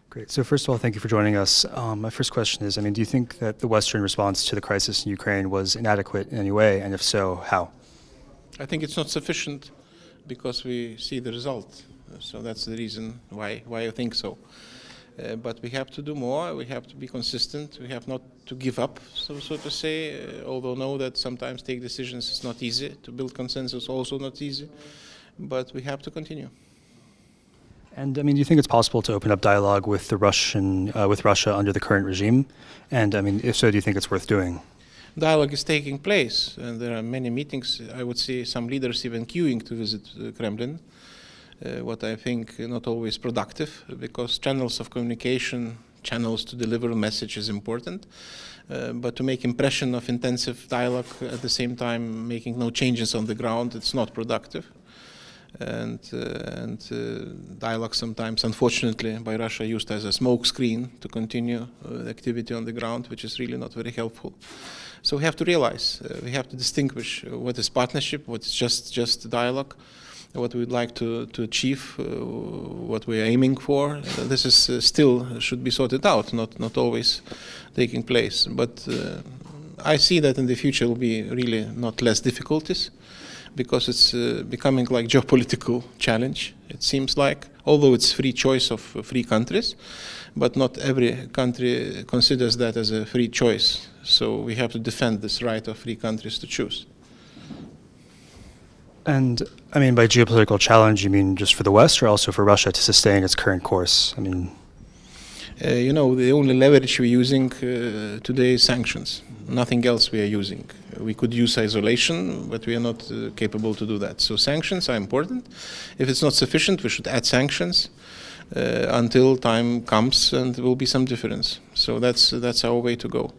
Great. So first of all, thank you for joining us. My first question is, do you think that the Western response to the crisis in Ukraine was inadequate in any way? And if so, how? I think it's not sufficient because we see the result. So that's the reason why I think so. But we have to do more. We have to be consistent. We have not to give up, so to say, although know that sometimes take decisions is not easy. To build consensus also not easy. But we have to continue. And do you think it's possible to open up dialogue with with Russia under the current regime? And if so, do you think it's worth doing? Dialogue is taking place, and there are many meetings. I would say some leaders even queuing to visit Kremlin. What I think not always productive, because channels of communication, channels to deliver a message is important. But to make impression of intensive dialogue at the same time making no changes on the ground, it's not productive. And dialogue sometimes, unfortunately, by Russia used as a smokescreen to continue the activity on the ground, which is really not very helpful. So we have to realize, we have to distinguish what is partnership, what is just dialogue, what we would like to achieve, what we are aiming for. This is still should be sorted out, not always taking place. But I see that in the future will be really not less difficulties, because it's becoming like geopolitical challenge. It seems like, although it's free choice of free countries, but not every country considers that as a free choice. So we have to defend this right of free countries to choose. And by geopolitical challenge, you mean just for the West or also for Russia to sustain its current course? The only leverage we're using today is sanctions. Nothing else we are using. We could use isolation, but we are not capable to do that. So sanctions are important. If it's not sufficient, we should add sanctions until time comes and there will be some difference. So that's our way to go.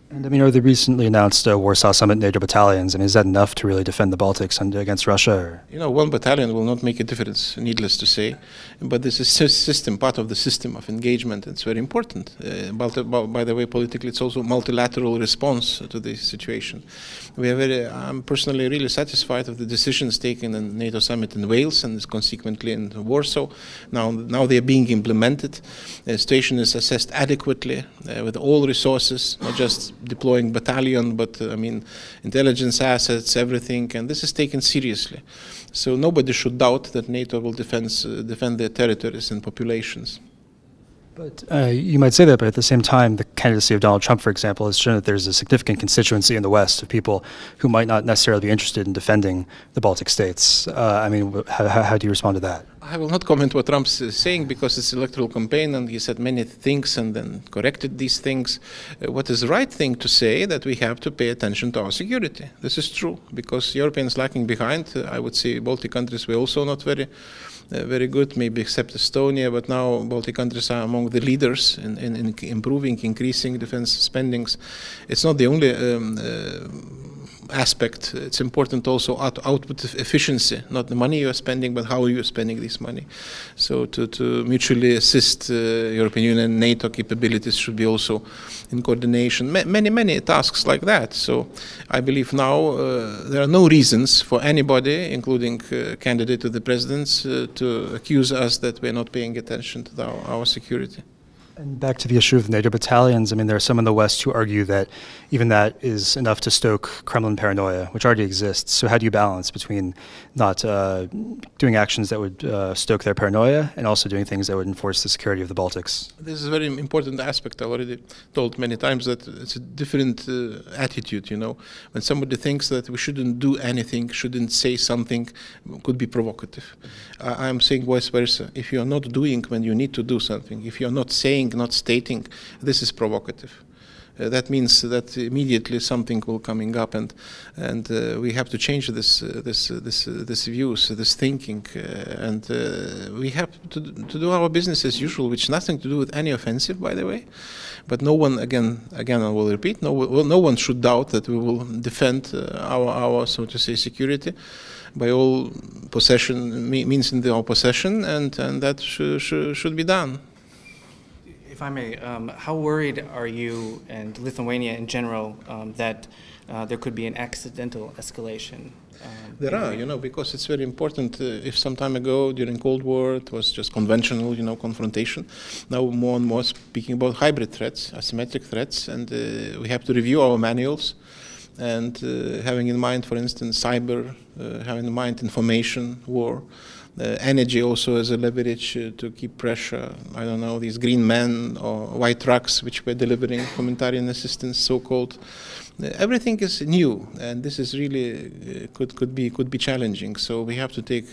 And are the recently announced Warsaw Summit NATO battalions, is that enough to really defend the Baltics against Russia? Or? One battalion will not make a difference, needless to say. But this is a system, part of the system of engagement. It's very important. By the way, politically, it's also a multilateral response to this situation. I'm personally really satisfied with the decisions taken in the NATO summit in Wales and consequently in Warsaw. Now they are being implemented. The situation is assessed adequately with all resources, not just deploying battalion, but intelligence assets, everything, and this is taken seriously. So nobody should doubt that NATO will defend their territories and populations. But you might say that, but at the same time, the candidacy of Donald Trump, for example, has shown that there's a significant constituency in the West of people who might not necessarily be interested in defending the Baltic states. How do you respond to that? I will not comment what Trump is saying because it's an electoral campaign and he said many things and then corrected these things. What is the right thing to say that we have to pay attention to our security. This is true because Europeans lacking behind. I would say Baltic countries were also not very good, maybe except Estonia, but now Baltic countries are among the leaders in improving, increasing defense spendings. It's not the only aspect. It's important also output efficiency, not the money you are spending, but how you are spending this money. So to mutually assist European Union, NATO capabilities should be also in coordination. Many tasks like that. So I believe now there are no reasons for anybody, including candidate to the presidents, to accuse us that we're not paying attention to our security. And back to the issue of NATO battalions, there are some in the West who argue that even that is enough to stoke Kremlin paranoia, which already exists. So how do you balance between not doing actions that would stoke their paranoia and also doing things that would enforce the security of the Baltics? This is a very important aspect. I already told many times that it's a different attitude, When somebody thinks that we shouldn't do anything, shouldn't say something, could be provocative. I'm saying vice versa. If you are not doing when you need to do something, if you are not saying, not stating, this is provocative. That means that immediately something will coming up, and we have to change this views, this thinking, and we have to do our business as usual, which nothing to do with any offensive, by the way. But no one, again, I will repeat, no one should doubt that we will defend our so to say security by all means in our possession, and that should be done. If I may, how worried are you and Lithuania in general that there could be an accidental escalation. There are, you know, because it's very important. If some time ago during Cold War it was just conventional, you know, confrontation. Now more and more speaking about hybrid threats, asymmetric threats, and we have to review our manuals. And having in mind, for instance, cyber, having in mind information war, energy also as a leverage to keep pressure. I don't know, these green men or white trucks which were delivering humanitarian assistance, so-called. Everything is new, and this is really could be challenging. So we have to take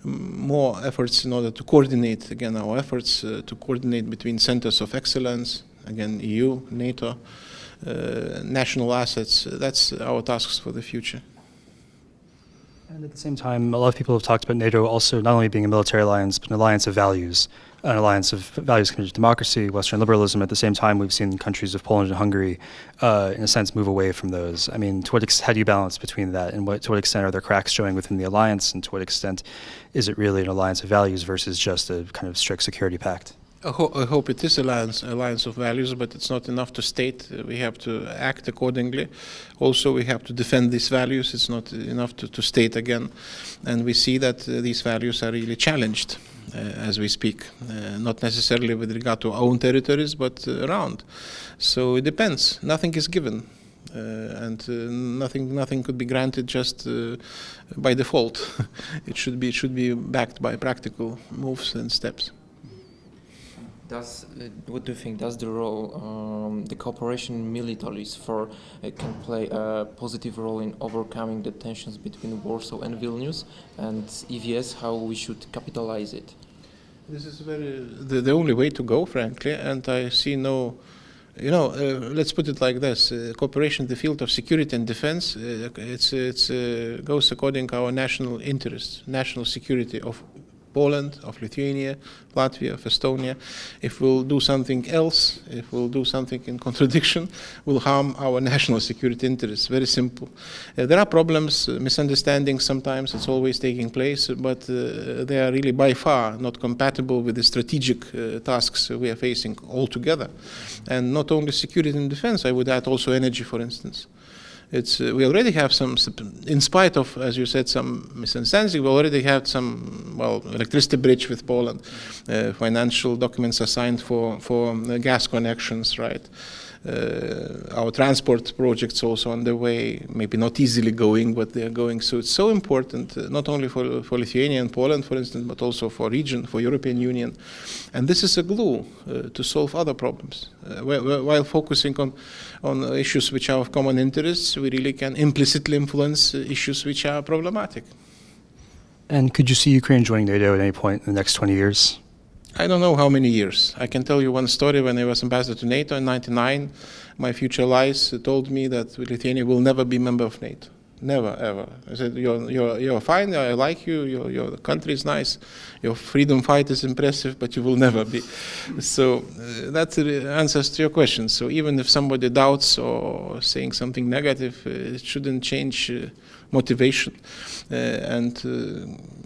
more efforts in order to coordinate again our efforts to coordinate between centers of excellence, again EU, NATO, national assets. That's our tasks for the future. And at the same time, a lot of people have talked about NATO also not only being a military alliance, but an alliance of values, an alliance of values committed to democracy, Western liberalism. At the same time, we've seen countries of Poland and Hungary, in a sense, move away from those. I mean, how do you balance between that, and to what extent are there cracks showing within the alliance, and to what extent is it really an alliance of values versus just a kind of strict security pact? I hope it is alliance of values, but it's not enough to state. We have to act accordingly. Also, we have to defend these values. It's not enough to state again. And we see that these values are really challenged as we speak, not necessarily with regard to our own territories, but around. So it depends. Nothing is given. And nothing could be granted just by default. It should be backed by practical moves and steps. What do you think? Does the role the cooperation militaries can play a positive role in overcoming the tensions between Warsaw and Vilnius? And if yes, how we should capitalize it? This is the only way to go, frankly, and I see no. You know, let's put it like this: cooperation in the field of security and defense. It goes according to our national interests, national security of Poland, of Lithuania, Latvia, of Estonia. If we'll do something else, if we'll do something in contradiction, will harm our national security interests. Very simple. There are problems, misunderstandings sometimes, it's always taking place, but they are really by far not compatible with the strategic tasks we are facing altogether. And not only security and defense, I would add also energy, for instance. We already have some, in spite of, as you said, some misunderstandings, we already have some, well, electricity bridge with Poland. Financial documents are signed for gas connections, right? Our transport projects also underway, maybe not easily going, but they are going. So it's so important, not only for Lithuania and Poland, for instance, but also for region, for European Union. And this is a glue to solve other problems. While focusing on issues which are of common interests, we really can implicitly influence issues which are problematic. And could you see Ukraine joining NATO at any point in the next 20 years? I don't know how many years. I can tell you one story. When I was ambassador to NATO in '99, my future allies told me that Lithuania will never be a member of NATO. Never, ever. I said, you're fine, I like you, your country is nice, your freedom fight is impressive, but you will never be. So that answers to your question. So even if somebody doubts or saying something negative, it shouldn't change motivation. And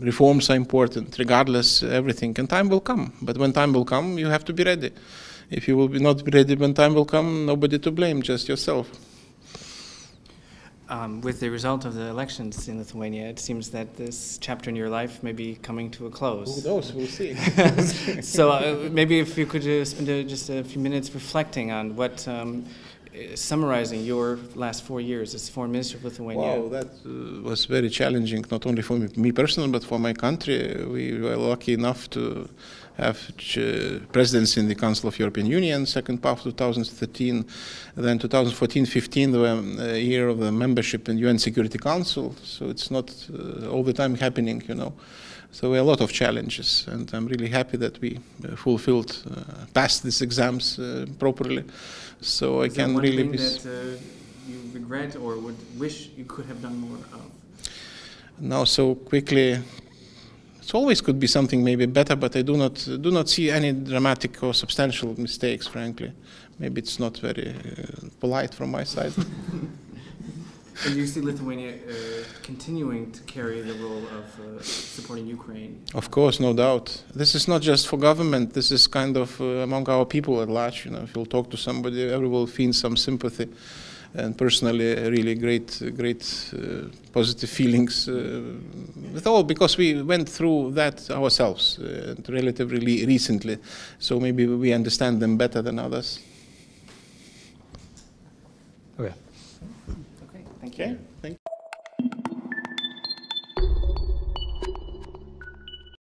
reforms are important, regardless everything. And time will come. But when time will come, you have to be ready. If you will not be ready when time will come, nobody to blame, just yourself. With the result of the elections in Lithuania, it seems that this chapter in your life may be coming to a close. Who knows? We'll see. So maybe if you could spend just a few minutes reflecting on what, summarizing your last 4 years as Foreign Minister of Lithuania. Wow, that was very challenging, not only for me personally, but for my country. We were lucky enough to have presidency in the Council of European Union, second part of 2013, then 2014-15, the year of the membership in UN Security Council. So it's not all the time happening, you know. So there are a lot of challenges, and I'm really happy that we fulfilled, passed these exams properly. So I can really be. Is there one thing that you regret or would wish you could have done more of? Now, so quickly. It always could be something maybe better, but I do not see any dramatic or substantial mistakes, frankly. Maybe it's not very polite from my side. And do you see Lithuania continuing to carry the role of supporting Ukraine? Of course, no doubt. This is not just for government. This is kind of among our people at large. You know, if you'll talk to somebody, everyone will feel some sympathy. and personally really great positive feelings with all, because we went through that ourselves relatively recently, so maybe we understand them better than others. Okay. Okay, thank you. Okay, thank you.